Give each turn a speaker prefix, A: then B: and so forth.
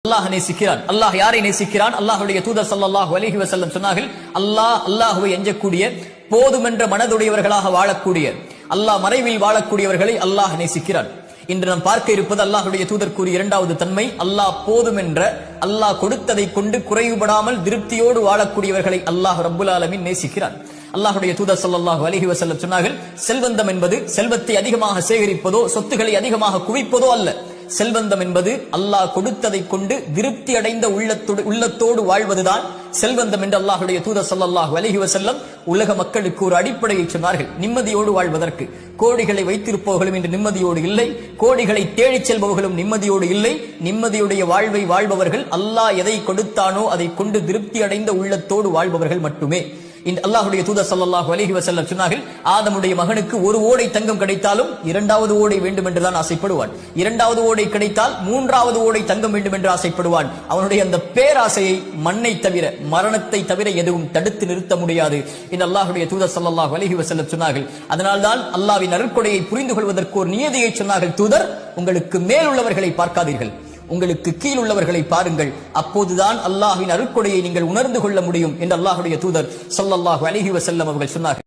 A: அல்லாஹ் நேசிக்கிறான். அல்லாஹ் யாரை நேசிக்கிறான்? அல்லாஹ்வுடைய தூதர் ஸல்லல்லாஹு அலைஹி வஸல்லம் சொன்னார்கள், அல்லாஹ்வை எஞ்சக்கூடிய போதுமென்ற மனதுடையவர்களாக வாழக்கூடிய, அல்லாஹ் மறைவில் வாழக்கூடியவர்களை அல்லாஹ் நேசிக்கிறான். இன்று நாம் பார்க்க இருப்பது அல்லாஹ்வுடைய தூதர் கூறிய இரண்டாவது தன்மை, அல்லாஹ் போதுமென்ற, அல்லாஹ் கொடுத்ததை கொண்டு குறைவுபடாமல் திருப்தியோடு வாழக்கூடியவர்களை அல்லாஹ் ரப்புல் ஆலமீன் நேசிக்கிறான். அல்லாஹ்வுடைய தூதர் ஸல்லல்லாஹு அலைஹி வஸல்லம் சொன்னார்கள், செல்வந்தம் என்பது செல்வத்தை அதிகமாக சேகரிப்பதோ சொத்துக்களை அதிகமாக குவிப்பதோ அல்ல. செல்வந்தம் என்பது அல்லாஹ் கொடுத்ததை கொண்டு திருப்தி அடைந்த உள்ளத்தோடு வாழ்வதுதான் செல்வந்தம் என்று அல்லாஹ்வுடைய தூதர் ஸல்லல்லாஹு அலைஹி வஸல்லம் உலக மக்களுக்கு ஒரு அடிப்படையை சொன்னார்கள். நிம்மதியோடு வாழ்வதற்கு கோடிகளை வைத்திருப்பவர்களும் இன்று நிம்மதியோடு இல்லை, கோடிகளை தேடிச் செல்பவர்களும் நிம்மதியோடு இல்லை. நிம்மதியுடைய வாழ்வை வாழ்பவர்கள் அல்லாஹ் எதை கொடுத்தானோ அதை கொண்டு திருப்தி அடைந்த உள்ளத்தோடு வாழ்பவர்கள் மட்டுமே. அல்லாஹ்வுடைய தூதர் ஸல்லல்லாஹு அலைஹி வஸல்லம் சொன்னார்கள், ஆதமுடைய மகனுக்கு ஒரு ஓடை தங்கம் கிடைத்தாலும் இரண்டாவது ஓடை வேண்டும் என்றுதான் ஆசைப்படுவான். இரண்டாவது ஓடை கிடைத்தால் மூன்றாவது ஓடை தங்கம் வேண்டும் என்று ஆசைப்படுவான். அவனுடைய அந்த பேராசையை மண்ணை தவிர, மரணத்தை தவிர எதுவும் தடுத்து நிறுத்த முடியாது என்று அல்லாஹ்வுடைய தூதர் ஸல்லல்லாஹு அலைஹி வஸல்லம் சொன்னார்கள். அதனால்தான் அல்லாஹ்வின் அருட்கொடையை புரிந்து கொள்வதற்கு ஒரு நியதியை சொன்னார்கள் தூதர், உங்களுக்கு மேல் உள்ளவர்களை பார்க்காதீர்கள், உங்களுக்கு கீழ் உள்ளவர்களை பாருங்கள், அப்போதுதான் அல்லாஹ்வின் அருட்கொடையை நீங்கள் உணர்ந்து கொள்ள முடியும் என்று அல்லாஹ்வுடைய தூதர் ஸல்லல்லாஹு அலைஹி வஸல்லம் அவர்கள் சொன்னார்கள்.